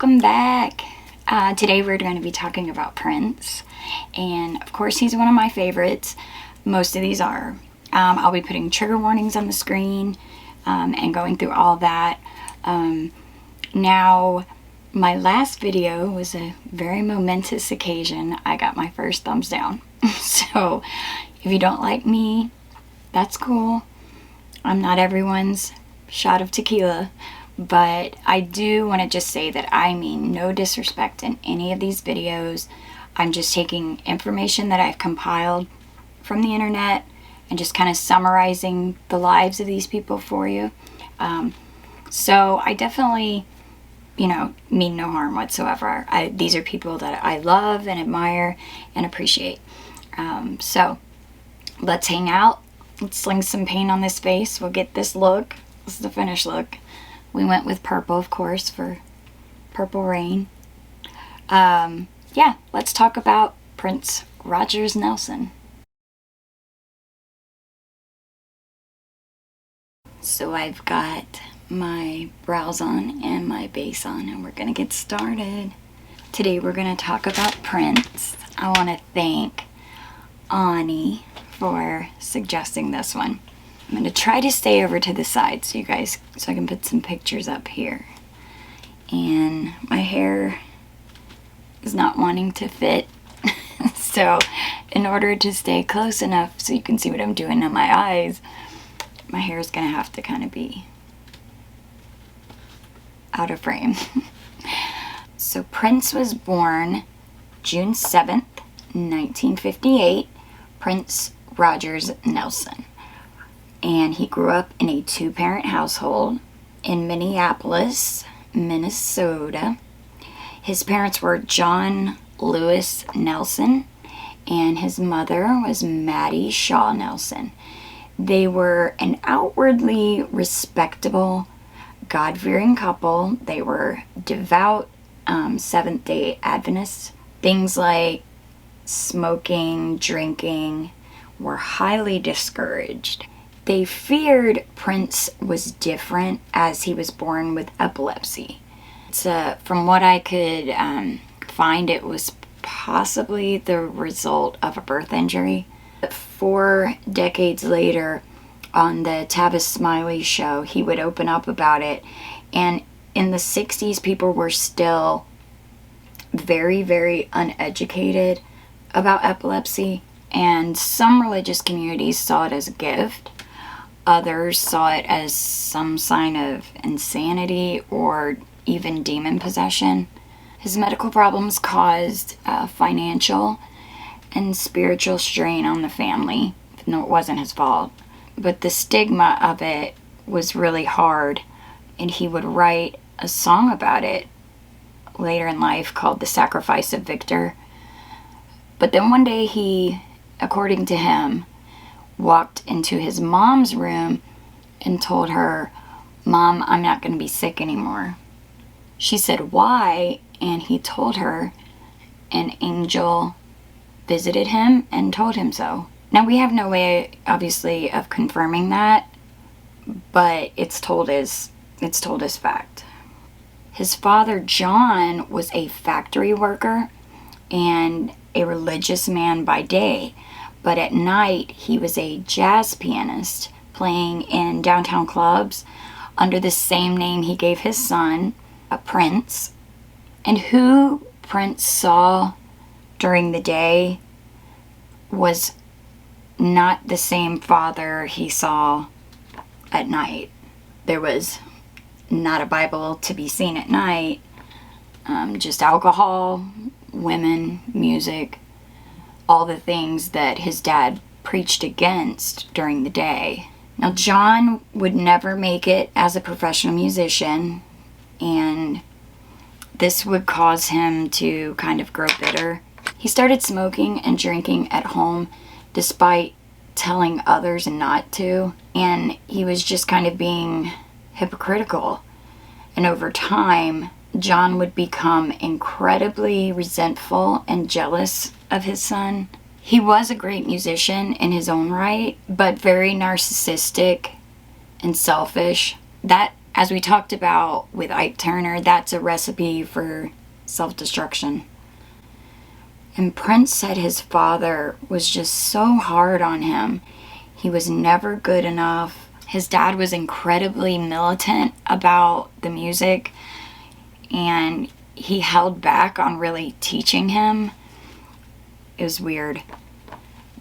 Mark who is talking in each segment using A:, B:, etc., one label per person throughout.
A: welcome back. Today we're going to be talking about Prince, and of course he's one of my favorites. Most of these are. I'll be putting trigger warnings on the screen and going through all that. Now, my last video was a very momentous occasion. I got my first thumbs down. So if you don't like me, that's cool. I'm not everyone's shot of tequila. But I do want to just say that I mean no disrespect in any of these videos. I'm just taking information that I've compiled from the internet and just kind of summarizing the lives of these people for you. So I definitely, mean no harm whatsoever. These are people that I love and admire and appreciate. So let's hang out. Let's sling some paint on this face. We'll get this look. This is the finished look. We went with purple, of course, for Purple Raine. Yeah, let's talk about Prince Rogers Nelson. So I've got my brows on and my base on, and we're going to get started. Today we're going to talk about Prince. I want to thank Ani for suggesting this one. I'm going to try to stay over to the side so I can put some pictures up here. And my hair is not wanting to fit. So in order to stay close enough so you can see what I'm doing on my eyes, my hair is going to have to kind of be out of frame. So Prince was born June 7th, 1958, Prince Rogers Nelson. And he grew up in a two-parent household in Minneapolis, Minnesota. His parents were John Lewis Nelson, and his mother was Maddie Shaw Nelson. They were an outwardly respectable, God-fearing couple. They were devout Seventh-day Adventists. Things like smoking, drinking were highly discouraged. They feared Prince was different as he was born with epilepsy. From what I could find, it was possibly the result of a birth injury. 4 decades later, on the Tavis Smiley show, he would open up about it. And in the 60s, people were still very, very uneducated about epilepsy. And some religious communities saw it as a gift. Others saw it as some sign of insanity or even demon possession. His medical problems caused financial and spiritual strain on the family, even though it wasn't his fault. But the stigma of it was really hard, and he would write a song about it later in life called The Sacrifice of Victor. But then one day he, according to him, walked into his mom's room and told her, "Mom, I'm not going to be sick anymore." She said, "Why?" And he told her an angel visited him and told him so. Now, we have no way, obviously, of confirming that, but it's told as fact. His father, John, was a factory worker and a religious man by day. But at night, he was a jazz pianist playing in downtown clubs under the same name he gave his son, Prince. And who Prince saw during the day was not the same father he saw at night. There was not a Bible to be seen at night, just alcohol, women, music, all the things that his dad preached against during the day. Now, John would never make it as a professional musician, and this would cause him to kind of grow bitter. He started smoking and drinking at home despite telling others not to, and he was just kind of being hypocritical. And over time, John would become incredibly resentful and jealous of his son. He was a great musician in his own right, but very narcissistic and selfish. That as we talked about with Ike Turner, that's a recipe for self-destruction. And Prince said his father was just so hard on him. He was never good enough. His dad was incredibly militant about the music, and he held back on really teaching him. It was weird.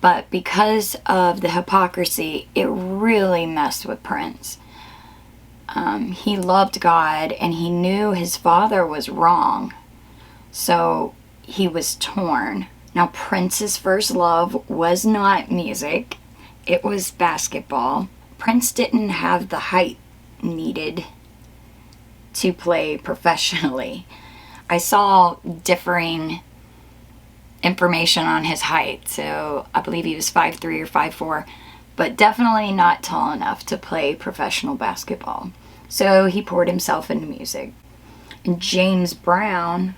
A: But because of the hypocrisy, it really messed with Prince. He loved God, and he knew his father was wrong. So he was torn. Now, Prince's first love was not music. It was basketball. Prince didn't have the height needed to play professionally. I saw differing information on his height, so I believe he was 5'3" or 5'4", but definitely not tall enough to play professional basketball. So he poured himself into music. And James Brown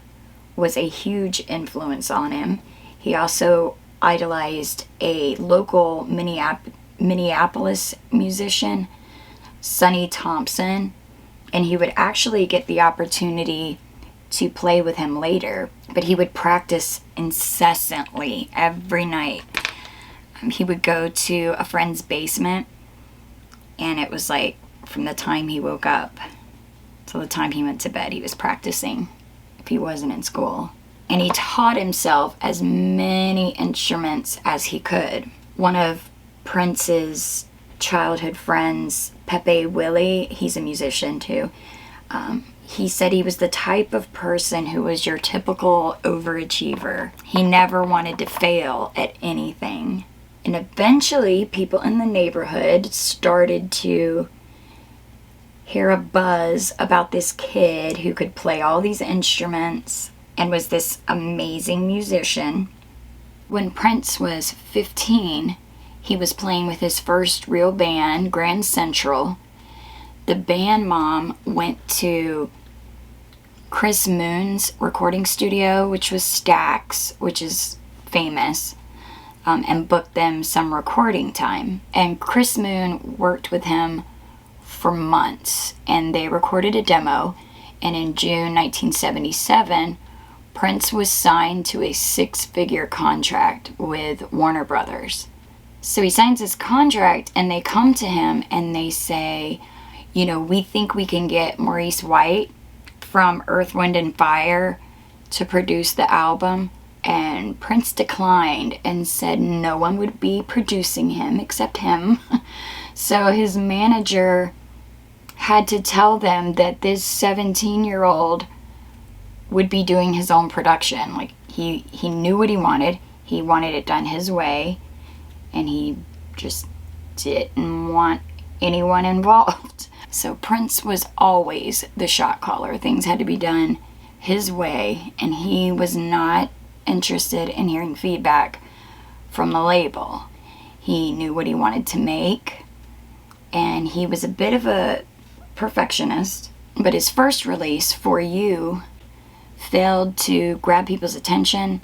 A: was a huge influence on him. He also idolized a local Minneapolis musician, Sonny Thompson, and he would actually get the opportunity to play with him later, but he would practice incessantly every night. He would go to a friend's basement, and it was like from the time he woke up till the time he went to bed, he was practicing if he wasn't in school. And he taught himself as many instruments as he could. One of Prince's childhood friends, Pepe Willie, he's a musician too, he said he was the type of person who was your typical overachiever. He never wanted to fail at anything. And eventually, people in the neighborhood started to hear a buzz about this kid who could play all these instruments and was this amazing musician. When Prince was 15, he was playing with his first real band, Grand Central. The band mom went to Chris Moon's recording studio, which was Stax, which is famous, and booked them some recording time. And Chris Moon worked with him for months, and they recorded a demo. And in June 1977, Prince was signed to a 6-figure contract with Warner Brothers. So he signs his contract, and they come to him and they say, you know, we think we can get Maurice White from Earth, Wind and Fire to produce the album. And Prince declined and said no one would be producing him except him. So his manager had to tell them that this 17-year-old would be doing his own production. Like, he knew what he wanted it done his way, and he just didn't want anyone involved. So Prince was always the shot caller. Things had to be done his way, and he was not interested in hearing feedback from the label. He knew what he wanted to make, and he was a bit of a perfectionist. But his first release, For You, failed to grab people's attention.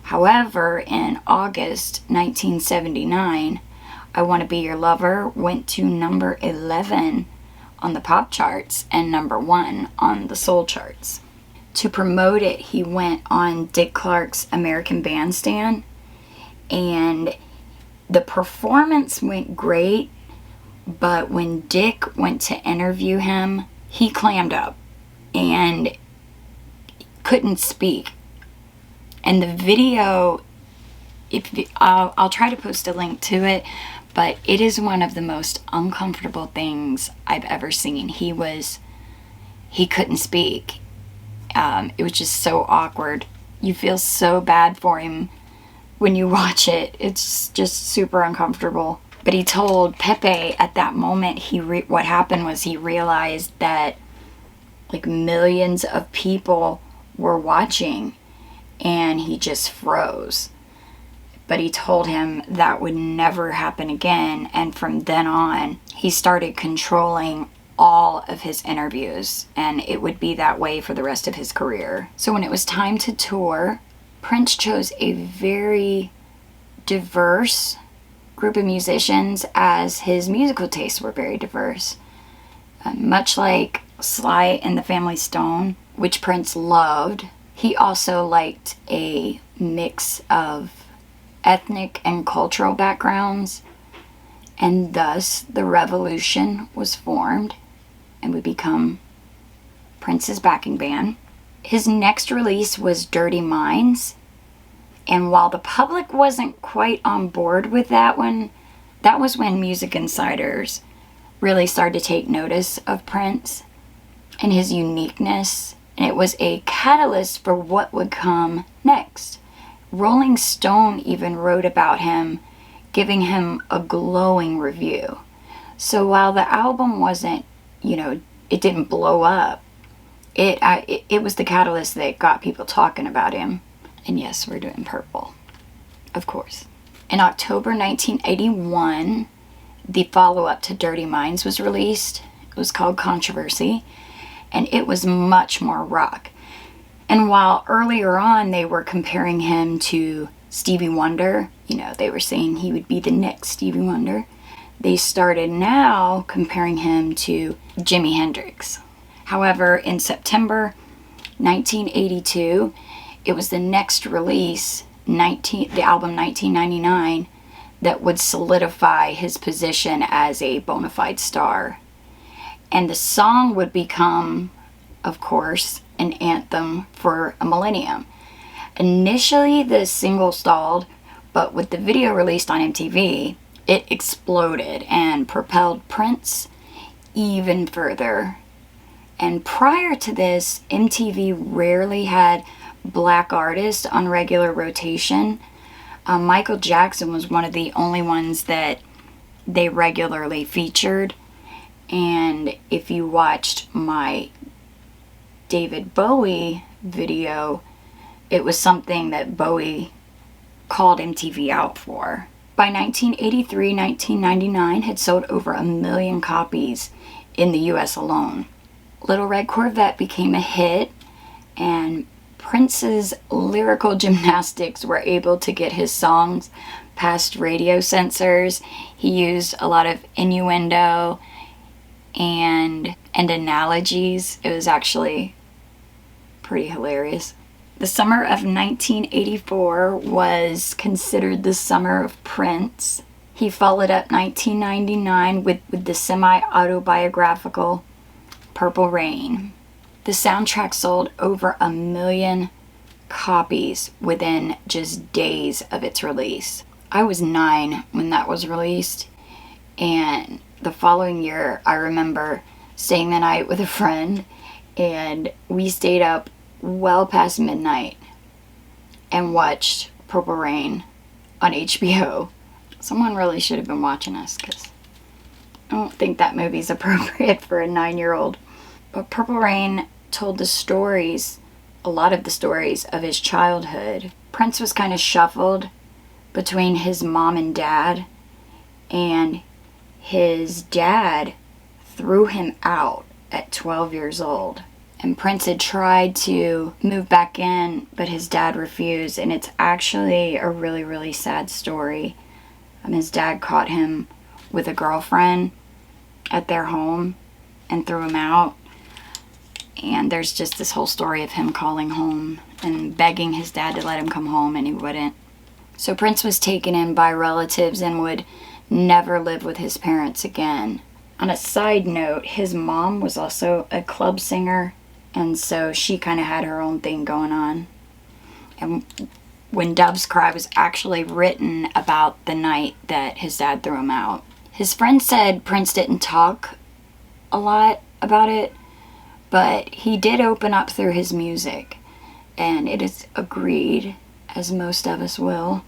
A: However, in August 1979, I Want to Be Your Lover went to number 11 on the pop charts and number 1 on the soul charts. To promote it, he went on Dick Clark's American Bandstand, and the performance went great, but when Dick went to interview him, he clammed up and couldn't speak. And the video, I'll try to post a link to it, but it is one of the most uncomfortable things I've ever seen. He couldn't speak. It was just so awkward. You feel so bad for him when you watch it. It's just super uncomfortable. But he told Pepe at that moment, what happened was he realized that like millions of people were watching, and he just froze. But he told him that would never happen again, and from then on, he started controlling all of his interviews, and it would be that way for the rest of his career. So when it was time to tour, Prince chose a very diverse group of musicians, as his musical tastes were very diverse. Much like Sly and the Family Stone, which Prince loved, he also liked a mix of ethnic and cultural backgrounds, and thus the Revolution was formed and would become Prince's backing band. His next release was Dirty Minds, and while the public wasn't quite on board with that one, that was when music insiders really started to take notice of Prince and his uniqueness, and it was a catalyst for what would come next. Rolling Stone even wrote about him, giving him a glowing review. So while the album wasn't, it didn't blow up, it was the catalyst that got people talking about him. And yes, we're doing purple, of course. In October 1981, the follow-up to Dirty Minds was released. It was called Controversy, and it was much more rock. And while earlier on they were comparing him to Stevie Wonder, they were saying he would be the next Stevie Wonder, they started now comparing him to Jimi Hendrix. However, in September 1982, it was the next release, the album 1999, that would solidify his position as a bona fide star. And the song would become, of course, an anthem for a millennium. Initially, the single stalled, but with the video released on MTV, it exploded and propelled Prince even further. And prior to this, MTV rarely had black artists on regular rotation. Michael Jackson was one of the only ones that they regularly featured. And if you watched my David Bowie video, it was something that Bowie called MTV out for. By 1983, 1999 had sold over 1 million copies in the US alone. Little Red Corvette became a hit, and Prince's lyrical gymnastics were able to get his songs past radio censors. He used a lot of innuendo and analogies. It was actually pretty hilarious. The summer of 1984 was considered the summer of Prince. He followed up 1999 with the semi-autobiographical Purple Rain. The soundtrack sold over 1 million copies within just days of its release. I was 9 when that was released, and the following year I remember staying the night with a friend, and we stayed up well past midnight and watched Purple Rain on HBO. Someone really should have been watching us, because I don't think that movie's appropriate for a 9-year-old. But Purple Rain told a lot of the stories of his childhood. Prince was kind of shuffled between his mom and dad, and his dad threw him out at 12 years old. And Prince had tried to move back in, but his dad refused, and it's actually a really, really sad story. His dad caught him with a girlfriend at their home and threw him out. And there's just this whole story of him calling home and begging his dad to let him come home, and he wouldn't. So Prince was taken in by relatives and would never live with his parents again. On a side note, his mom was also a club singer, and so she kind of had her own thing going on. And When Doves Cry was actually written about the night that his dad threw him out. His friend said Prince didn't talk a lot about it, but he did open up through his music, and it is agreed, as most of us will,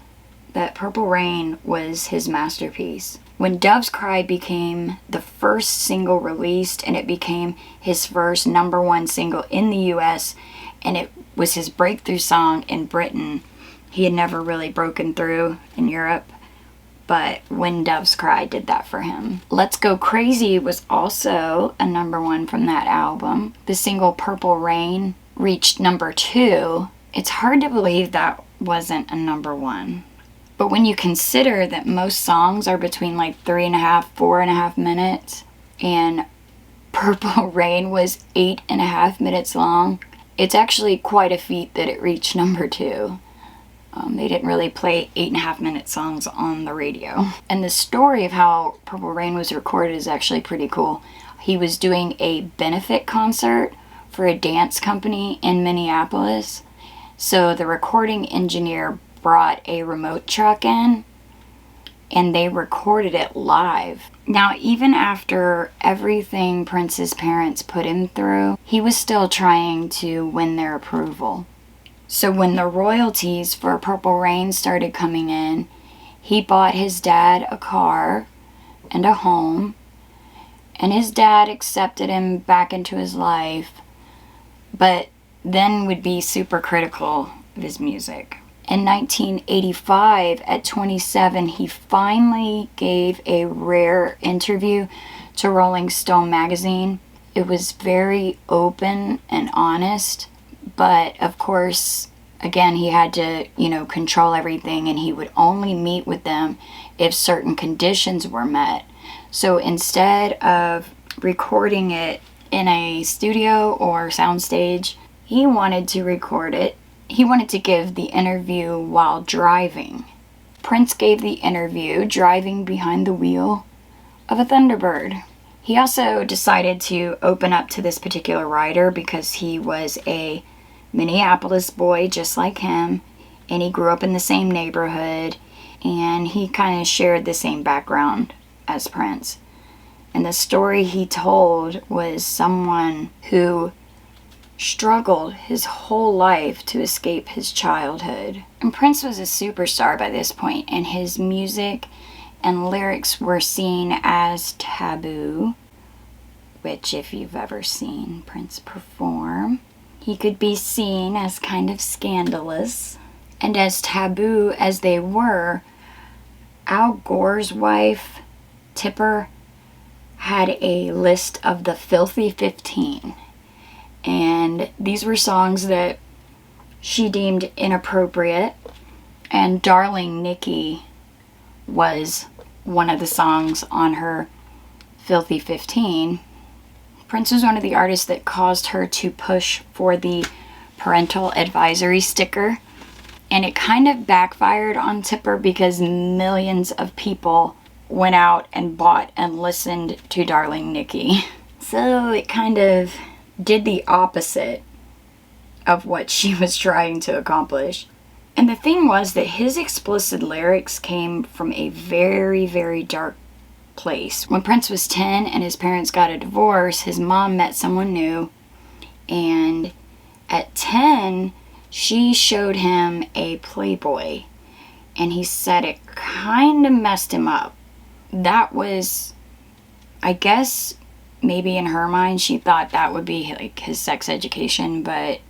A: that Purple Rain was his masterpiece. When Doves Cry became the first single released, and it became his first #1 single in the US, and it was his breakthrough song in Britain. He had never really broken through in Europe, but When Doves Cry did that for him. Let's Go Crazy was also a #1 from that album. The single Purple Rain reached #2. It's hard to believe that wasn't a #1. But when you consider that most songs are between like 3.5, 4.5 minutes, and Purple Rain was 8.5 minutes long. It's actually quite a feat that it reached number 2. They didn't really play 8.5 minute songs on the radio. And the story of how Purple Rain was recorded is actually pretty cool. He was doing a benefit concert for a dance company in Minneapolis. So the recording engineer brought a remote truck in and they recorded it live. Now, even after everything Prince's parents put him through, he was still trying to win their approval. So when the royalties for Purple Rain started coming in, he bought his dad a car and a home, and his dad accepted him back into his life, but then would be super critical of his music. In 1985, at 27, he finally gave a rare interview to Rolling Stone magazine. It was very open and honest, but of course, again, he had to, control everything, and he would only meet with them if certain conditions were met. So instead of recording it in a studio or soundstage, he wanted to record it. He wanted to give the interview while driving. Prince gave the interview driving behind the wheel of a Thunderbird. He also decided to open up to this particular writer because he was a Minneapolis boy just like him, and he grew up in the same neighborhood, and he kind of shared the same background as Prince. And the story he told was someone who struggled his whole life to escape his childhood. And Prince was a superstar by this point, and his music and lyrics were seen as taboo, which, if you've ever seen Prince perform, he could be seen as kind of scandalous. And as taboo as they were, Al Gore's wife, Tipper, had a list of the Filthy 15. And these were songs that she deemed inappropriate. And Darling Nikki was one of the songs on her Filthy 15. Prince was one of the artists that caused her to push for the parental advisory sticker. And it kind of backfired on Tipper because millions of people went out and bought and listened to Darling Nikki. So it kind of did the opposite of what she was trying to accomplish. And the thing was that his explicit lyrics came from a very, very dark place. When Prince was 10 and his parents got a divorce, his mom met someone new, and at 10 she showed him a Playboy, and he said it kind of messed him up. That was, I guess, maybe in her mind she thought that would be like his sex education, but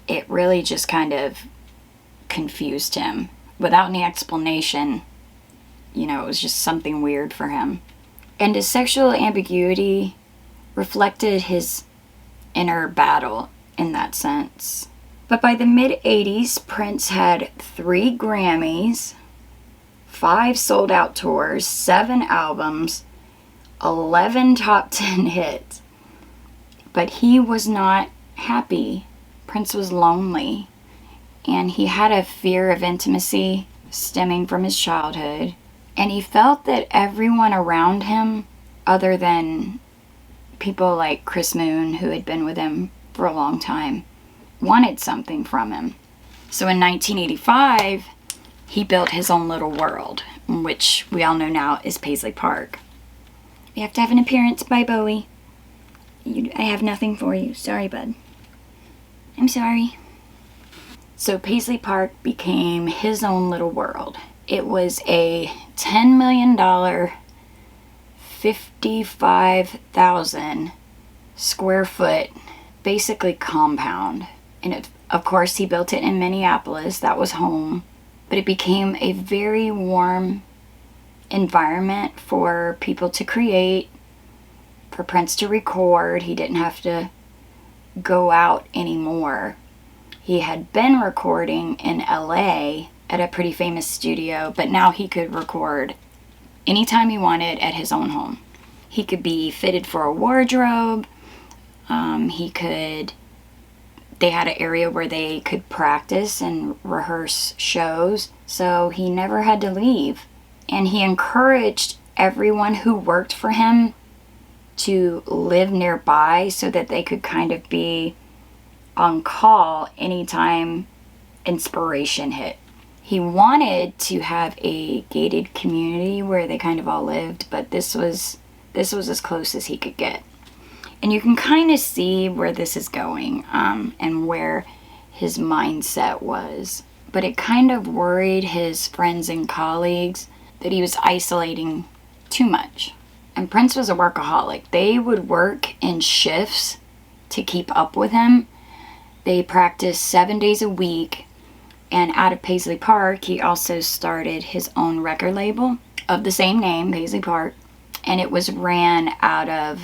A: it really just kind of confused him without any explanation. It was just something weird for him. And his sexual ambiguity reflected his inner battle in that sense. But by the mid-80s, Prince had 3 Grammys, 5 sold-out tours, 7 albums, 11 top 10 hits. But he was not happy. Prince was lonely. And he had a fear of intimacy stemming from his childhood. And he felt that everyone around him, other than people like Chris Moon, who had been with him for a long time, wanted something from him. So in 1985, he built his own little world, which we all know now is Paisley Park. We have to have an appearance by Bowie. I have nothing for you. Sorry, bud. I'm sorry. So Paisley Park became his own little world. It was a $10 million, 55,000 square foot, basically compound. And of course, he built it in Minneapolis. That was home. But it became a very warm environment for people to create, for Prince to record. He didn't have to go out anymore. He had been recording in LA at a pretty famous studio, but now he could record anytime he wanted at his own home. He could be fitted for a wardrobe. They had an area where they could practice and rehearse shows, so he never had to leave. And he encouraged everyone who worked for him to live nearby so that they could kind of be on call anytime inspiration hit. He wanted to have a gated community where they kind of all lived, but this was as close as he could get. And you can kind of see where this is going, and where his mindset was. But it kind of worried his friends and colleagues that he was isolating too much. And Prince was a workaholic. They would work in shifts to keep up with him. They practiced 7 days a week. And out of Paisley Park, he also started his own record label of the same name, Paisley Park. And it was ran out of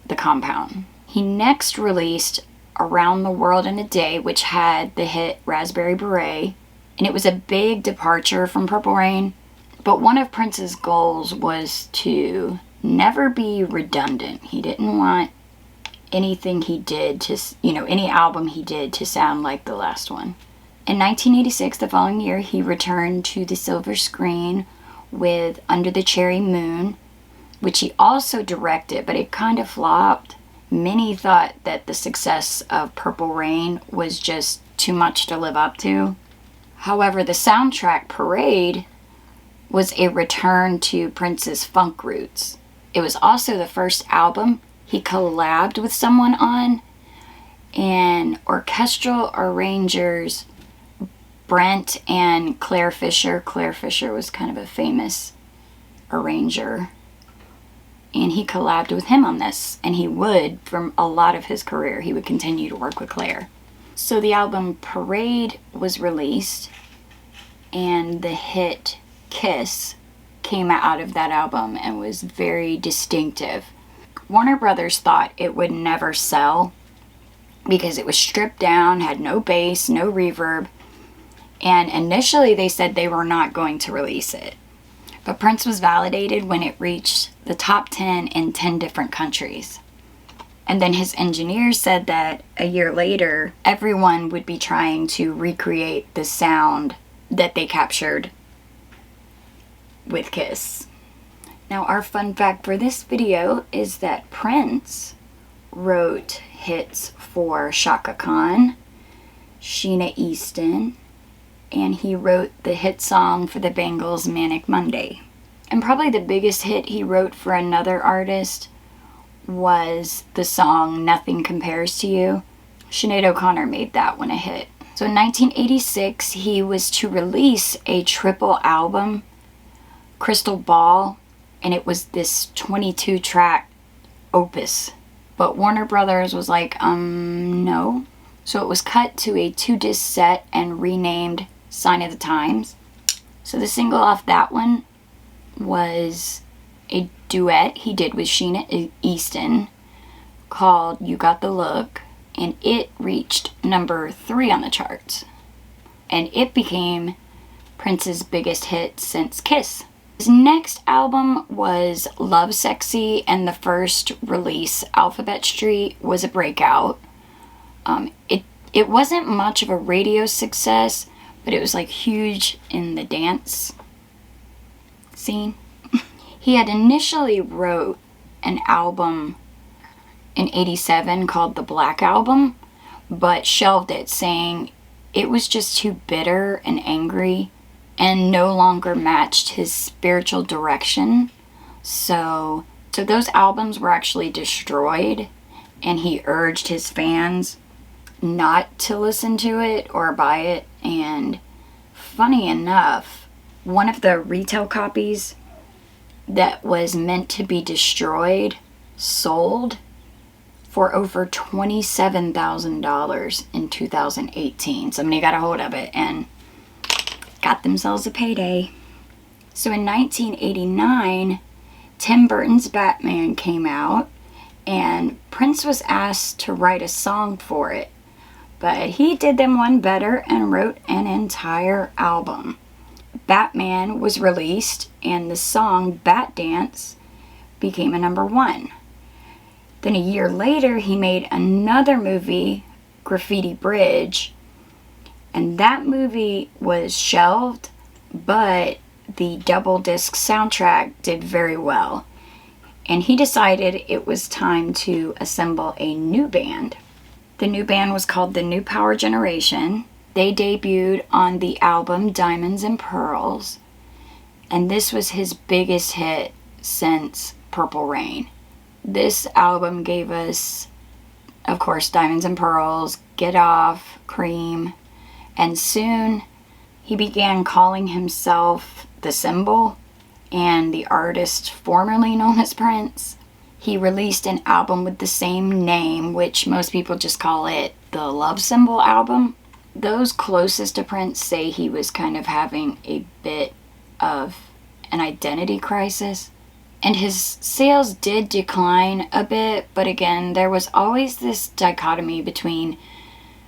A: the compound. He next released Around the World in a Day, which had the hit Raspberry Beret, and it was a big departure from Purple Rain. But one of Prince's goals was to never be redundant. He didn't want anything he did to, any album he did to sound like the last one. In 1986, the following year, he returned to the silver screen with Under the Cherry Moon, which he also directed, but it kind of flopped. Many thought that the success of Purple Rain was just too much to live up to. However, the soundtrack, Parade, was a return to Prince's funk roots. It was also the first album he collabed with someone on, and orchestral arrangers Brent and Claire Fisher. Claire Fisher was kind of a famous arranger. And he collabed with him on this, and he would from a lot of his career. He would continue to work with Claire. So the album Parade was released, and the hit Kiss came out of that album and was very distinctive. Warner Brothers thought it would never sell because it was stripped down, had no bass, no reverb, and initially they said they were not going to release it. But Prince was validated when it reached the top 10 in 10 different countries. And then his engineers said that a year later, everyone would be trying to recreate the sound that they captured with Kiss. Now, our fun fact for this video is that Prince wrote hits for Chaka Khan, Sheena Easton, and he wrote the hit song for the Bangles' Manic Monday. And probably the biggest hit he wrote for another artist was the song Nothing Compares to You. Sinead O'Connor made that one a hit. So in 1986, he was to release a triple album, Crystal Ball, and it was this 22-track opus. But Warner Brothers was like, no. So it was cut to a 2-disc set and renamed Sign of the Times. So the single off that one was a duet he did with Sheena Easton called You Got the Look, and it reached number 3 on the charts. And it became Prince's biggest hit since Kiss. His next album was Love Sexy, and the first release, Alphabet Street, was a breakout. It wasn't much of a radio success, but it was like huge in the dance scene. He had initially wrote an album in '87 called The Black Album, but shelved it, saying it was just too bitter and angry and no longer matched his spiritual direction. So those albums were actually destroyed, and he urged his fans not to listen to it or buy it. And funny enough, one of the retail copies that was meant to be destroyed sold for over $27,000 in 2018. Somebody got a hold of it and got themselves a payday. So in 1989, Tim Burton's Batman came out, and Prince was asked to write a song for it. But he did them one better and wrote an entire album. Batman was released, and the song Bat Dance became a #1. Then a year later, he made another movie, Graffiti Bridge, and that movie was shelved, but the double disc soundtrack did very well. And he decided it was time to assemble a new band. The new band was called the New Power Generation. They debuted on the album Diamonds and Pearls, and this was his biggest hit since Purple Rain. This album gave us, of course, Diamonds and Pearls, Get Off, Cream, and soon he began calling himself The Symbol and the artist formerly known as Prince. He released an album with the same name, which most people just call it the Love Symbol album. Those closest to Prince say he was kind of having a bit of an identity crisis. And his sales did decline a bit, but again, there was always this dichotomy between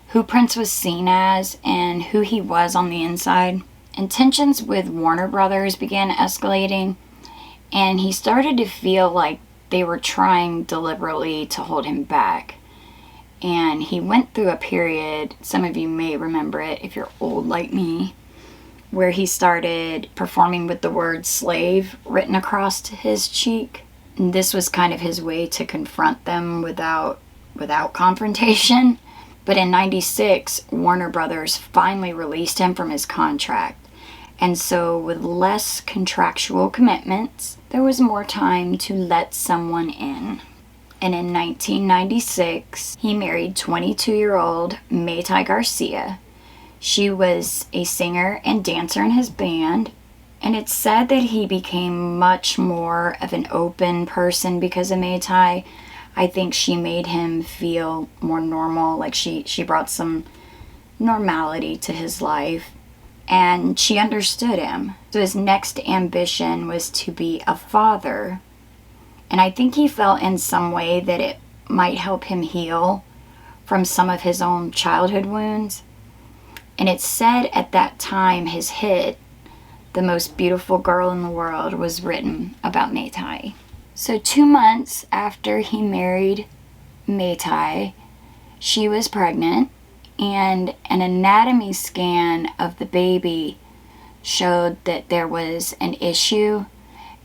A: who Prince was seen as and who he was on the inside. And tensions with Warner Brothers began escalating, and he started to feel like they were trying deliberately to hold him back. And he went through a period, some of you may remember it if you're old like me, where he started performing with the word slave written across his cheek. And this was kind of his way to confront them without confrontation. But in '96, Warner Brothers finally released him from his contract. And so with less contractual commitments, there was more time to let someone in. And in 1996, he married 22-year-old Maytai Garcia. She was a singer and dancer in his band, and it's said that he became much more of an open person because of Maytai. I think she made him feel more normal, like she brought some normality to his life, and she understood him. So his next ambition was to be a father, and I think he felt in some way that it might help him heal from some of his own childhood wounds. And it's said at that time his hit, The Most Beautiful Girl in the World, was written about Maytai. So 2 months after he married Maytai, she was pregnant, and an anatomy scan of the baby showed that there was an issue,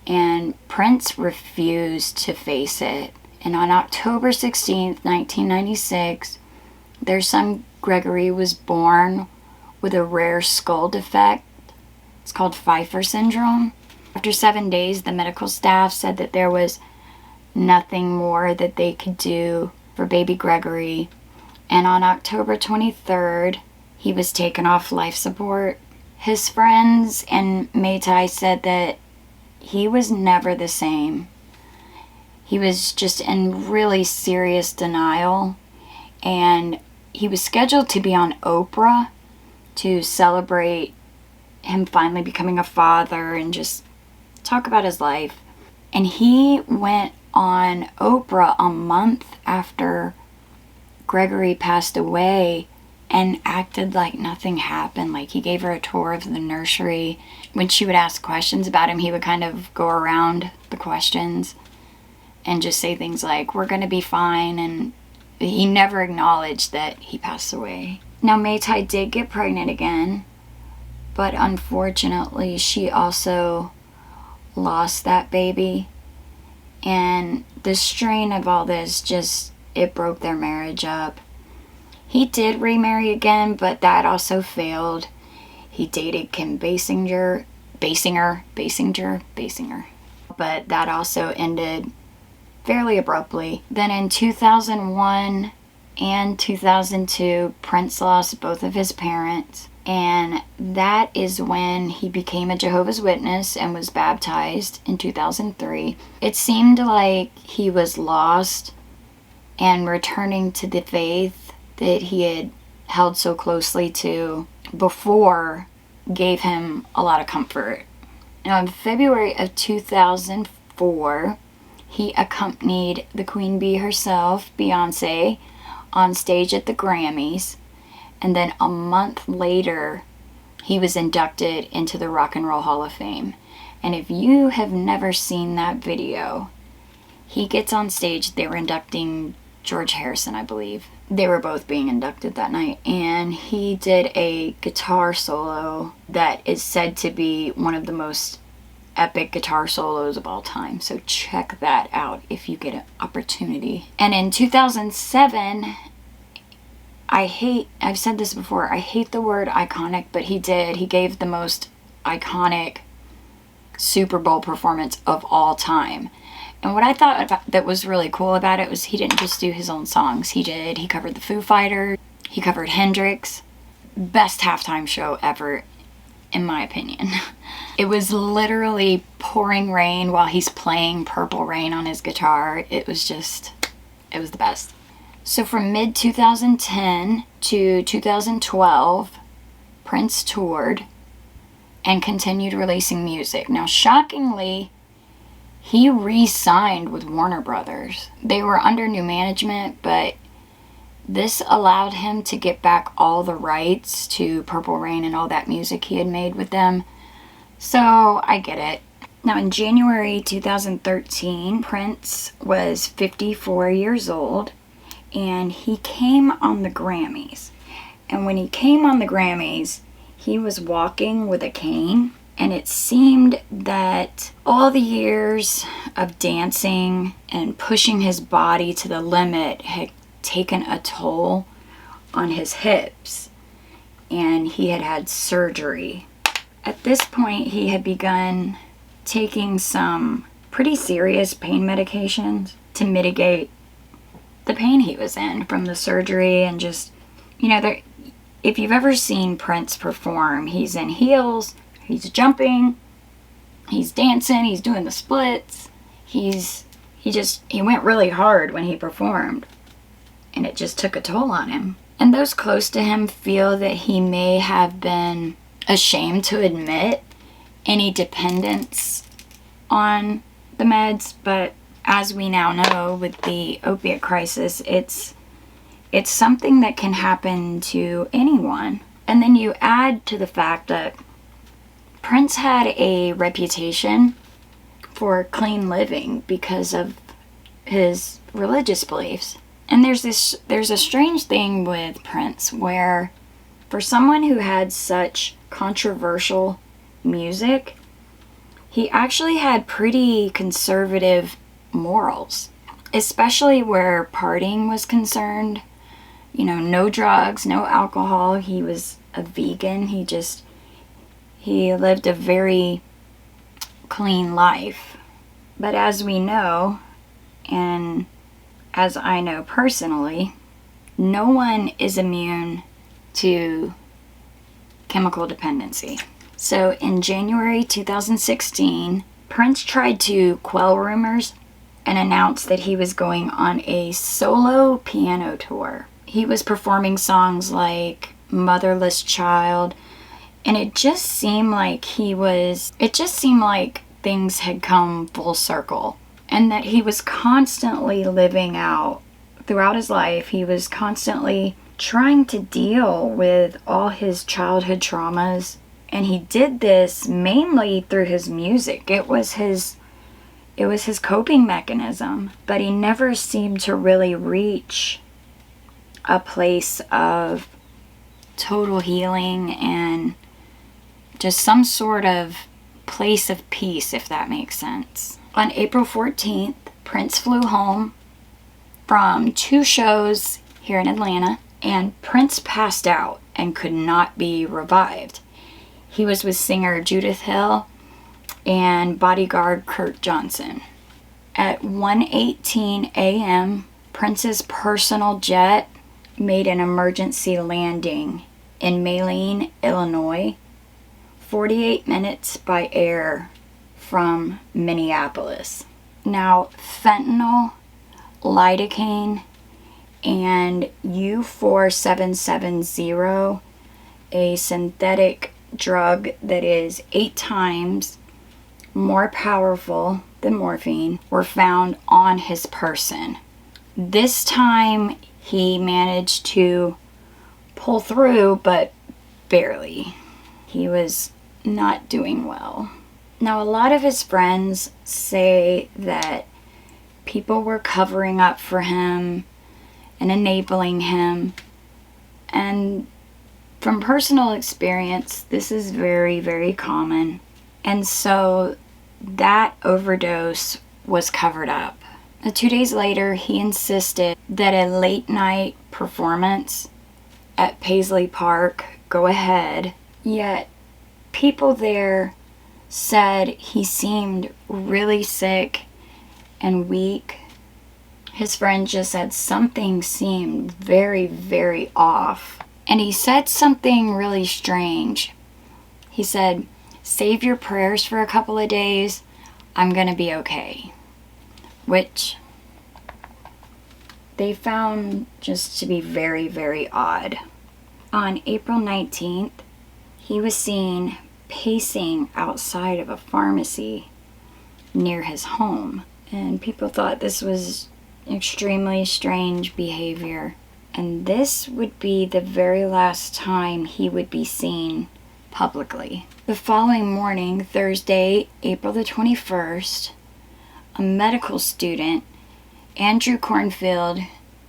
A: and Prince refused to face it. And on October 16th, 1996, their son Gregory was born with a rare skull defect. It's called Pfeiffer syndrome. After 7 days, the medical staff said that there was nothing more that they could do for baby Gregory. And on October 23rd, he was taken off life support. His friends and Maytai said that he was never the same. He was just in really serious denial, and he was scheduled to be on Oprah to celebrate him finally becoming a father and just talk about his life. And he went on Oprah a month after Gregory passed away and acted like nothing happened. Like, he gave her a tour of the nursery. When she would ask questions about him, he would kind of go around the questions and just say things like, "We're gonna be fine," and he never acknowledged that he passed away. Now, Maytai did get pregnant again, but unfortunately she also lost that baby, and the strain of all this just, it broke their marriage up. He did remarry again, but that also failed. He dated Kim Basinger, but that also ended fairly abruptly. Then in 2001 and 2002, Prince lost both of his parents, and that is when he became a Jehovah's Witness and was baptized in 2003. It seemed like he was lost, and returning to the faith that he had held so closely to before gave him a lot of comfort. Now, in February of 2004, he accompanied the Queen Bee herself, Beyonce, on stage at the Grammys, and then a month later, he was inducted into the Rock and Roll Hall of Fame. And if you have never seen that video, he gets on stage. They were inducting George Harrison, I believe. They were both being inducted that night, and he did a guitar solo that is said to be one of the most epic guitar solos of all time. So check that out if you get an opportunity. And in 2007, I've said this before, I hate the word iconic, but he gave the most iconic Super Bowl performance of all time. And what I thought that was really cool about it was he didn't just do his own songs. He covered the Foo Fighters, he covered Hendrix. Best halftime show ever, in my opinion. It was literally pouring rain while he's playing Purple Rain on his guitar. It was the best. So from mid-2010 to 2012, Prince toured and continued releasing music. Now, shockingly, he re-signed with Warner Brothers. They were under new management, but this allowed him to get back all the rights to Purple Rain and all that music he had made with them. So, I get it. Now, in January 2013, Prince was 54 years old, and he came on the Grammys. And when he came on the Grammys, he was walking with a cane, and it seemed that all the years of dancing and pushing his body to the limit had taken a toll on his hips, and he had had surgery. At this point, he had begun taking some pretty serious pain medications to mitigate the pain he was in from the surgery. And just, if you've ever seen Prince perform, he's in heels, he's jumping, he's dancing, he's doing the splits. He went really hard when he performed, and it just took a toll on him. And those close to him feel that he may have been ashamed to admit any dependence on the meds, but as we now know with the opiate crisis, it's something that can happen to anyone. And then you add to the fact that Prince had a reputation for clean living because of his religious beliefs. And there's a strange thing with Prince where, for someone who had such controversial music, he actually had pretty conservative morals, especially where partying was concerned. No drugs, no alcohol. He was a vegan. He lived a very clean life. But as we know, and as I know personally, no one is immune to chemical dependency. So in January 2016, Prince tried to quell rumors and announced that he was going on a solo piano tour. He was performing songs like Motherless Child, and it just seemed like things had come full circle, and that he was constantly living out throughout his life. He was constantly trying to deal with all his childhood traumas, and he did this mainly through his music. It was his coping mechanism, but he never seemed to really reach a place of total healing and just some sort of place of peace, if that makes sense. On April 14th, Prince flew home from 2 shows here in Atlanta, and Prince passed out and could not be revived. He was with singer Judith Hill and bodyguard Kurt Johnson. At 1:18 a.m., Prince's personal jet made an emergency landing in Maline, Illinois, 48 minutes by air from Minneapolis. Now, fentanyl, lidocaine, and U4770, a synthetic drug that is 8 times more powerful than morphine, were found on his person. This time he managed to pull through, but barely. He was not doing well. Now, a lot of his friends say that People were covering up for him and enabling him. And from personal experience, this is very, very common. And so that overdose was covered up. 2 days later, he insisted that a late night performance at Paisley Park go ahead. Yet people there said he seemed really sick and weak. His friend just said something seemed very, very off. And he said something really strange. He said, "Save your prayers for a couple of days. I'm gonna be okay." Which they found just to be very, very odd. On April 19th, he was seen pacing outside of a pharmacy near his home. And people thought this was extremely strange behavior. And this would be the very last time he would be seen publicly. The following morning, Thursday, April the 21st, a medical student, Andrew Cornfield,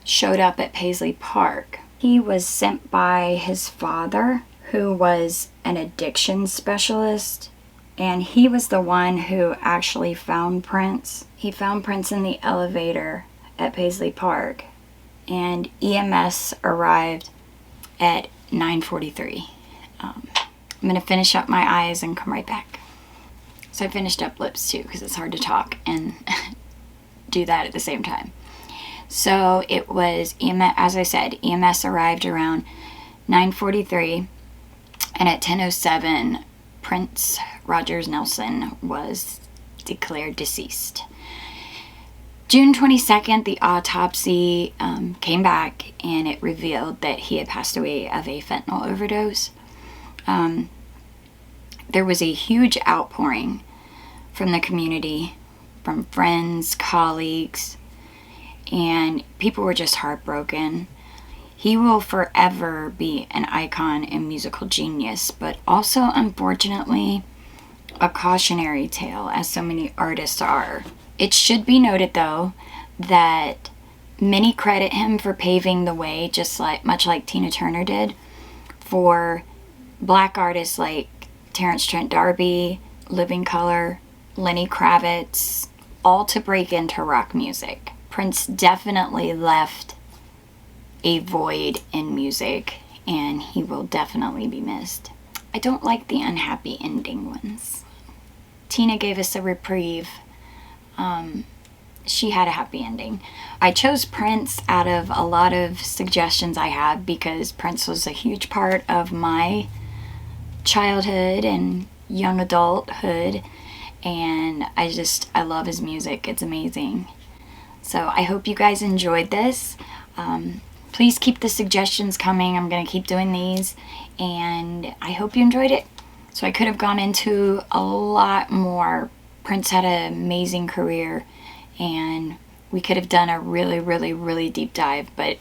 A: showed up at Paisley Park. He was sent by his father, who was an addiction specialist, and he was the one who actually found Prince. He found Prince in the elevator at Paisley Park, and EMS arrived at 9:43. I'm going to finish up my eyes and come right back. So I finished up lips too, because it's hard to talk and do that at the same time. So it was, as I said, EMS arrived around 9:43, and at 10:07, Prince Rogers Nelson was declared deceased. June 22nd, the autopsy came back, and it revealed that he had passed away of a fentanyl overdose. There was a huge outpouring from the community, from friends, colleagues, and people were just heartbroken. He will forever be an icon and musical genius, but also, unfortunately, a cautionary tale, as so many artists are. It should be noted, though, that many credit him for paving the way, much like Tina Turner did, for black artists like Terrence Trent D'Arby, Living Colour, Lenny Kravitz, all to break into rock music. Prince definitely left a void in music, and he will definitely be missed. I don't like the unhappy ending ones. Tina gave us a reprieve. She had a happy ending. I chose Prince out of a lot of suggestions I had because Prince was a huge part of my childhood and young adulthood, and I love his music. It's amazing. So I hope you guys enjoyed this. Please keep the suggestions coming. I'm going to keep doing these, and I hope you enjoyed it. So I could have gone into a lot more. Prince had an amazing career, and we could have done a really, really, really deep dive, but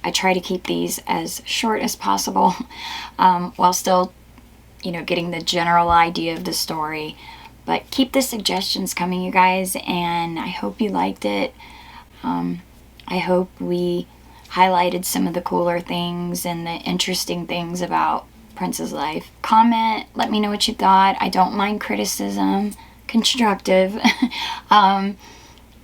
A: I try to keep these as short as possible while still, getting the general idea of the story. But keep the suggestions coming, you guys, and I hope you liked it. I hope we highlighted some of the cooler things and the interesting things about Prince's life. Comment, let me know what you thought. I don't mind criticism, constructive, and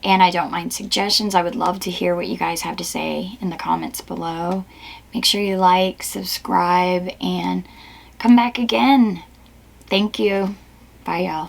A: I don't mind suggestions. I would love to hear what you guys have to say in the comments below. Make sure you like, subscribe, and come back again. Thank you. Bye, y'all.